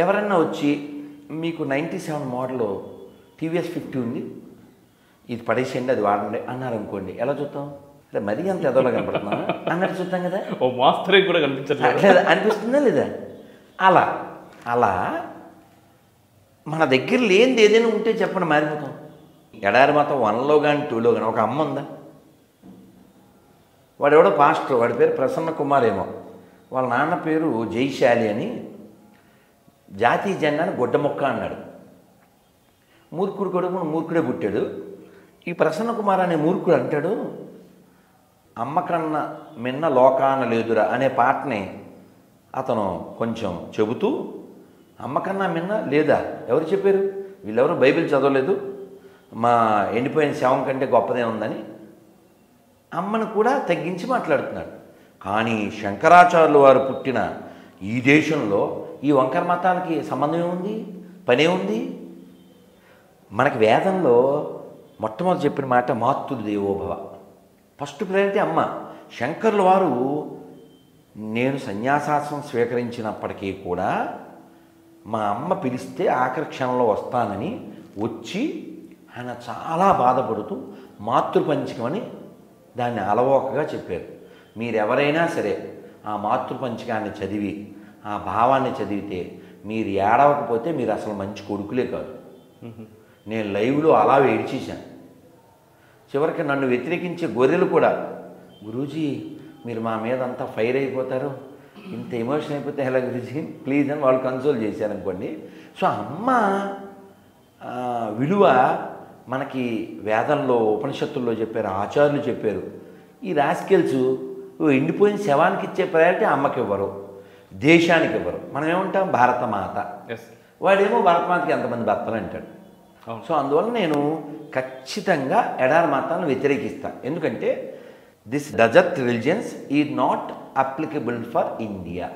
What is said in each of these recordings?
ఎవరన్నా వచ్చి మీకు 97 మోడల్ టీవీఎస్ 50 ఉంది, ఇది పడేసేయండి, అది వాడండి అన్నారు అనుకోండి, ఎలా చూద్దాం? అంటే మరీ అంత ఎదవలా కనపడుతున్నా అన్నట్టు చూద్దాం కదా. ఓ మాస్టరే కూడా కనిపించట్లేదు, అనిపిస్తుందా లేదా? అలా అలా మన దగ్గర లేనిది ఏదైనా ఉంటే చెప్పండి, మారిపోతాం. ఎడారి మాత్రం 1లో కానీ 2లో కానీ ఒక అమ్మ ఉందా? వాడెవడో పాస్టర్, వాడి పేరు ప్రసన్న కుమార్ ఏమో, వాళ్ళ నాన్న పేరు జైశాలి అని, జాతీయ జెండాని గుడ్డ మొక్క అన్నాడు. మూర్ఖుడు కొడుకు మూర్ఖుడే పుట్టాడు. ఈ ప్రసన్న కుమార్ అనే మూర్ఖుడు అంటాడు, అమ్మ కన్నా మిన్న లోకాన లేదురా అనే పాటని అతను కొంచెం చెబుతూ, అమ్మ కన్నా మిన్న లేదా? ఎవరు చెప్పారు? వీళ్ళెవరు బైబిల్ చదవలేదు, మా ఎండిపోయిన శవం కంటే గొప్పదే ఉందని అమ్మను కూడా తగ్గించి మాట్లాడుతున్నాడు. కానీ శంకరాచార్యులు వారు పుట్టిన ఈ దేశంలో ఈ వంకర మతాలకి సంబంధం ఏముంది? పనే ఉంది? మనకి వేదంలో మొట్టమొదటి చెప్పిన మాట మాతృదేవోభవ. ఫస్ట్ ప్రయారిటీ అమ్మ. శంకర్ల వారు నేను సన్యాసాశ్రం స్వీకరించినప్పటికీ కూడా మా అమ్మ పిలిస్తే ఆఖరి క్షణంలో వస్తానని వచ్చి ఆయన చాలా బాధపడుతూ మాతృపంచకమని దాన్ని అలవోకగా చెప్పారు. మీరెవరైనా సరే ఆ మాతృపంచకాన్ని చదివి ఆ భావాన్ని చదివితే మీరు ఏడవకపోతే మీరు అసలు మంచి కొడుకులే కాదు. నేను లైవ్లో అలా ఏడ్చేశాను. చివరికి నన్ను వ్యతిరేకించే గొర్రెలు కూడా, గురూజీ మీరు మా మీద అంతా ఫైర్ అయిపోతారు, ఇంత ఎమోషన్ అయిపోతే ఎలా గురూజీ ప్లీజ్ అని వాళ్ళు కన్సోల్ చేశారనుకోండి. సో అమ్మ విలువ మనకి వేదంలో ఉపనిషత్తుల్లో చెప్పారు, ఆచార్యులు చెప్పారు. ఈ రాస్కెల్స్ ఎండిపోయిన శవానికి ఇచ్చే ప్రయారిటీ అమ్మకి ఇవ్వరు, దేశానికి ఇవ్వరు. మనం ఏమంటాం? భారతమాత. వాడేమో భారతమాతకి ఎంతమంది భర్తలు అంటాడు. సో అందువల్ల నేను ఖచ్చితంగా ఎడారి మతాలను వ్యతిరేకిస్తాను. ఎందుకంటే this desert religions is not applicable for India.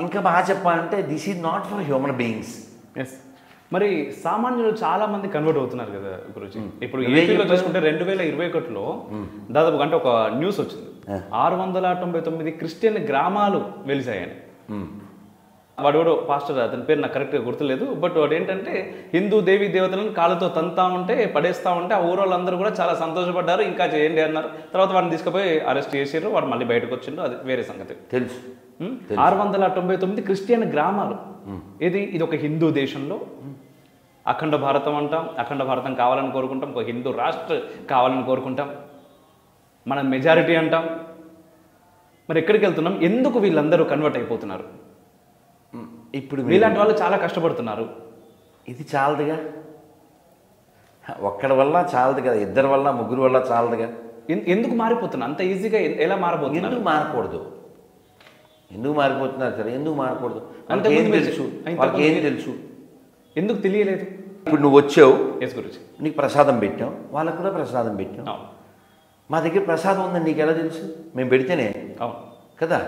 ఇంకా బాగా చెప్పాలంటే this is not for human beings. మరి సామాన్యులు చాలా మంది కన్వర్ట్ అవుతున్నారు కదా గురూజీ. ఇప్పుడు ఏపీలో చూసుకుంటే 2021లో దాదాపు అంటే ఒక న్యూస్ వచ్చింది, 699 క్రిస్టియన్ గ్రామాలు వెలిసాయని. వాడు పాస్టర్, అతని పేరు నాకు కరెక్ట్గా గుర్తులేదు, బట్ వాడు ఏంటంటే హిందూ దేవీ దేవతలను కాళ్ళతో తంతా ఉంటే పడేస్తూ ఉంటే ఆ ఊరోళ్ళందరూ కూడా చాలా సంతోషపడ్డారు, ఇంకా చేయండి అన్నారు. తర్వాత వాడిని తీసుకుపోయి అరెస్ట్ చేసారు, వాడు మళ్ళీ బయటకు వచ్చిండు, అది వేరే సంగతి. తెలుసు. 699 క్రిస్టియన్ గ్రామాలు. ఇది ఒక హిందూ దేశంలో అఖండ భారతం అంటాం, అఖండ భారతం కావాలని కోరుకుంటాం, ఒక హిందూ రాష్ట్ర కావాలని కోరుకుంటాం, మనం మెజారిటీ అంటాం. మరి ఎక్కడికి వెళ్తున్నాం? ఎందుకు వీళ్ళందరూ కన్వర్ట్ అయిపోతున్నారు? ఇప్పుడు వీళ్ళంటి వాళ్ళు చాలా కష్టపడుతున్నారు. ఇది చాలదుగా, ఒక్కడి వల్ల చాలదు కదా, ఇద్దరి వల్ల ముగ్గురు వల్ల చాలదుగా. ఎందుకు మారిపోతున్నా అంత ఈజీగా? ఎలా మారబోతుంది? ఎందుకు మారకూడదు? ఎందుకు మారిపోతున్నారు సరే, ఎందుకు మారకూడదు? వాళ్ళకి ఏం తెలుసు? వాళ్ళకి ఏం తెలుసు? ఎందుకు తెలియలేదు? ఇప్పుడు నువ్వు వచ్చావు, ఎస్ గురించి నీకు ప్రసాదం పెట్టాం, వాళ్ళకు కూడా ప్రసాదం పెట్టాం. మా దగ్గర ప్రసాదం ఉందని నీకు ఎలా తెలుసు? మేము పెడితేనే కదా.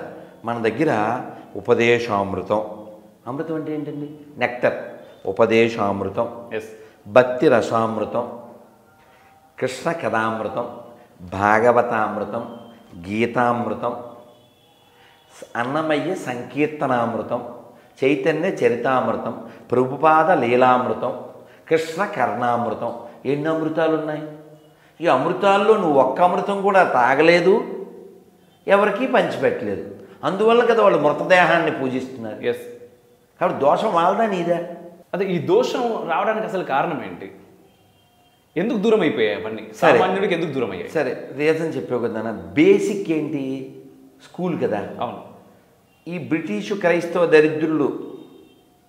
మన దగ్గర ఉపదేశామృతం, అమృతం అంటే ఏంటండి? నెక్టర్. ఉపదేశామృతం, భక్తి రసామృతం, కృష్ణ కథామృతం, భాగవతామృతం, గీతామృతం, అన్నమయ్య సంకీర్తనామృతం, చైతన్య చరితామృతం, ప్రభుపాద లీలామృతం, కృష్ణ కర్ణామృతం. ఎన్ని అమృతాలు ఉన్నాయి? ఈ అమృతాల్లో నువ్వు ఒక్క అమృతం కూడా తాగలేదు, ఎవరికీ పంచిపెట్టలేదు. అందువల్ల కదా వాళ్ళు మృతదేహాన్ని పూజిస్తున్నారు. కాబట్టి దోషం వాళ్ళదా నీదా? అదే ఈ దోషం రావడానికి అసలు కారణం ఏంటి? ఎందుకు దూరం అయిపోయాయి అవన్నీ? సామాన్యుడికి ఎందుకు దూరం అయ్యాయి? సరే, రీజన్ చెప్పావు కదా. బేసిక్ ఏంటి? స్కూల్ కదా. అవును. ఈ బ్రిటిషు క్రైస్తవ దరిద్రులు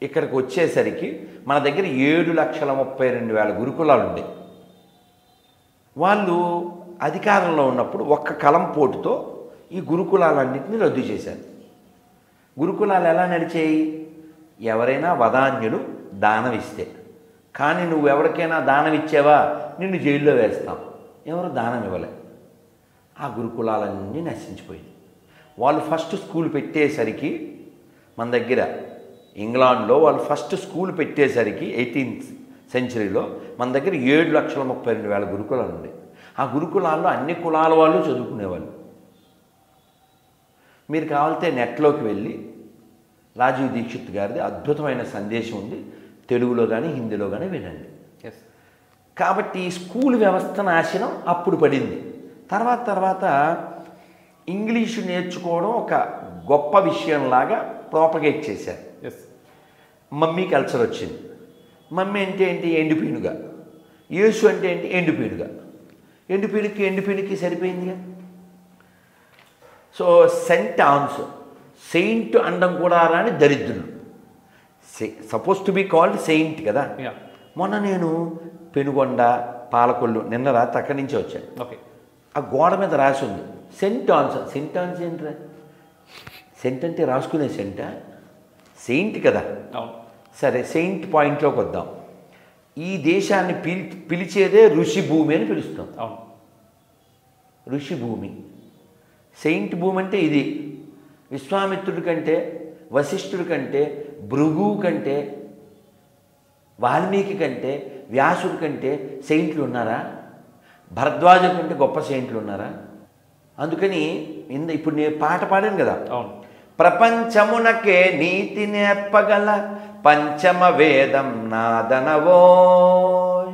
ఇక్కడికి వచ్చేసరికి మన దగ్గర 7,32,000 గురుకులాలు ఉండే. వాళ్ళు అధికారంలో ఉన్నప్పుడు ఒక్క కలం పోటుతో ఈ గురుకులాలన్నింటినీ రద్దు చేశారు. గురుకులాలు ఎలా నడిచాయి? ఎవరైనా వదాన్యులు దానం ఇస్తే, కానీ నువ్వు ఎవరికైనా దానం ఇచ్చావా నిన్ను జైల్లో వేస్తాం. ఎవరు దానం ఇవ్వలే. ఆ గురుకులాలన్నీ నశించిపోయింది. వాళ్ళు ఫస్ట్ స్కూల్ పెట్టేసరికి మన దగ్గర ఇంగ్లాండ్లో వాళ్ళు ఫస్ట్ స్కూల్ పెట్టేసరికి 18th సెంచరీలో మన దగ్గర 7,32,000 గురుకులాలు ఉండే. ఆ గురుకులాల్లో అన్ని కులాల వాళ్ళు చదువుకునేవాళ్ళు. మీరు కావాలితే నెట్లోకి వెళ్ళి రాజీవ్ దీక్షిత్ గారిది అద్భుతమైన సందేశం ఉంది. తెలుగులో కానీ హిందీలో కానీ వినండి. ఎస్. కాబట్టి స్కూల్ వ్యవస్థ నాశనం అప్పుడు పడింది. తర్వాత ఇంగ్లీషు నేర్చుకోవడం ఒక గొప్ప విషయంలాగా ప్రాపగేట్ చేశారు. ఎస్. మమ్మీ కల్చర్ వచ్చింది. మమ్మీ అంటే ఏంటి? ఎండిపీనుగా. యేసు అంటే ఏంటి? ఎండిపీనుగా. ఎండిపీనుకి సరిపోయిందిగా. సో సెంట్ ఆన్స్, సెయింట్ అండం కూడా రాని దరిద్రులు. Suppose to be called Saint కదా. యా. మొన్న నేను పెనుగొండ, పాలకొల్లు నిన్న రాత్రి అక్కడి నుంచే వచ్చాను. ఓకే. ఆ గోడ మీద రాసి ఉంది సెంట్ ఆన్స్. సెంట్ ఆన్స్ ఏంట్రా? సెంట్ అంటే రాసుకునే సెంటా? సెయింట్ కదా. అవును. సరే, సెయింట్ పాయింట్లోకి వద్దాం. ఈ దేశాన్ని పిలిచేదే ఋషి భూమి అని పిలుస్తాం. అవును. ఋషి భూమి. సెయింట్ భూమి అంటే ఇది. విశ్వామిత్రుడి కంటే, వశిష్ఠుడి కంటే, భృగువు కంటే, వాల్మీకి కంటే, వ్యాసుడి కంటే సెయింట్లు ఉన్నారా? భరద్వాజు కంటే గొప్ప సెయింట్లు ఉన్నారా? అందుకని ఇప్పుడు నేను పాట పాడాను కదా. అవును. ప్రపంచమునకే నీతి నేర్పగల పంచమ వేదం నాదనవోయ్,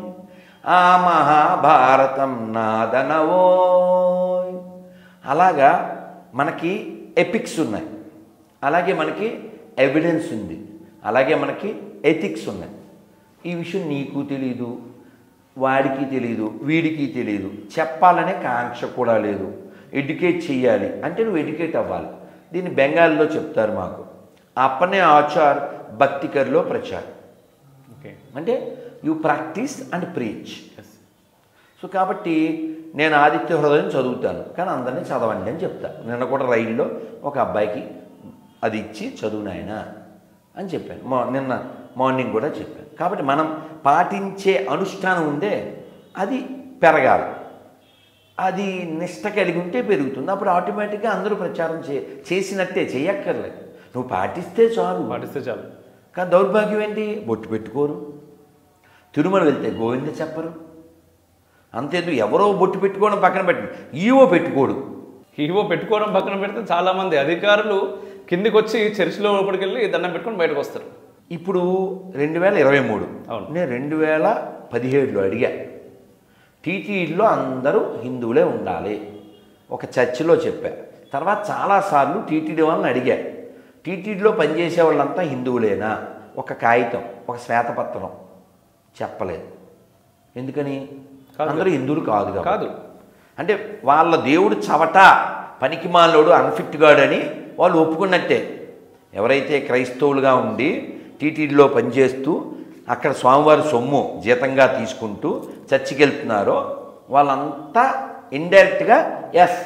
ఆ మహాభారతం నాదనవోయ్. అలాగా మనకి ఎపిక్స్ ఉన్నాయి, అలాగే మనకి ఎవిడెన్స్ ఉంది, అలాగే మనకి ఎథిక్స్ ఉన్నాయి. ఈ విషయం నీకు తెలీదు, వాడికి తెలీదు, వీడికి తెలీదు. చెప్పాలనే కాంక్ష కూడా లేదు. ఎడ్యుకేట్ చేయాలి అంటే నువ్వు ఎడ్యుకేట్ అవ్వాలి. దీన్ని బెంగాల్లో చెప్తారు మాకు, అప్పనే ఆచార్ భక్తికర్లో ప్రచార్. ఓకే. అంటే you practice and preach. Yes. So కాబట్టి నేను ఆదిత్య హృదయం చదువుతాను, కానీ అందరినీ చదవండి అని చెప్తాను. నిన్న కూడా రైల్లో ఒక అబ్బాయికి అది ఇచ్చి చదువు నాయన అని చెప్పాను. నిన్న మార్నింగ్ కూడా చెప్పాను. కాబట్టి మనం పాటించే అనుష్ఠానం ఉందే అది పెరగాలి. అది నిష్ట కలిగి ఉంటే పెరుగుతుంది. అప్పుడు ఆటోమేటిక్గా అందరూ ప్రచారం చేసినట్టే, చేయక్కర్లేదు. నువ్వు పాటిస్తే చాలు. కానీ దౌర్భాగ్యం ఏంటి? బొట్టు పెట్టుకోరు. తిరుమల వెళ్తే గోవింద చెప్పరు. అంతేందుకు ఎవరో బొట్టు పెట్టుకోవడం పక్కన పెట్టండి, ఈవో పెట్టుకోవడం పక్కన పెడితే చాలామంది అధికారులు కిందికి వచ్చి చర్చిలో లోపలికి వెళ్ళి దండం పెట్టుకొని బయటకు వస్తారు. ఇప్పుడు 2023. అవును. నేను 2017లో అడిగా, టీటీడీలో అందరూ హిందువులే ఉండాలి. ఒక చర్చిలో చెప్పా. తర్వాత చాలాసార్లు టీటీడీ వాళ్ళని అడిగా, టీటీడీలో పనిచేసే వాళ్ళంతా హిందువులేనా? ఒక కాగితం, ఒక శ్వేతపత్రం చెప్పలేదు. ఎందుకని? అందరూ హిందువులు కాదు. అంటే వాళ్ళ దేవుడు చవట, పనికిమాలోడు, అన్ఫిట్గాడని వాళ్ళు ఒప్పుకున్నట్టే. ఎవరైతే క్రైస్తవులుగా ఉండి టీటీడీలో పనిచేస్తూ అక్కడ స్వామివారి సొమ్ము జీతంగా తీసుకుంటూ చర్చికి వెళ్తున్నారో వాళ్ళంతా ఇండైరెక్ట్గా ఎస్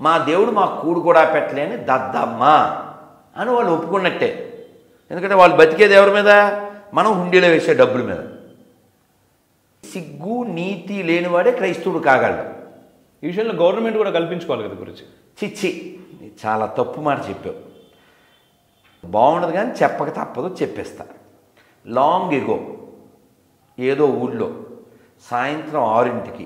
మా దేవుడు మా కూడు కూడా పెట్టలేని దద్దమ్మా అని వాళ్ళు ఒప్పుకున్నట్టే. ఎందుకంటే వాళ్ళు బతికేది ఎవరి మీద? మనం హుండీలో వేసే డబ్బుల మీద. సిగ్గు నీతి లేనివాడే క్రైస్తవుడు కాగలడు. ఈ విషయంలో గవర్నమెంట్ కూడా కల్పించుకోవాలి కదా గురించి. చిచ్చి, చాలా తప్పు మాట చెప్పావు. బాగుండదు కానీ చెప్పక తప్పదు, చెప్పేస్తా. లాంగ్ ఎగో ఏదో ఊళ్ళో సాయంత్రం 6ంటికి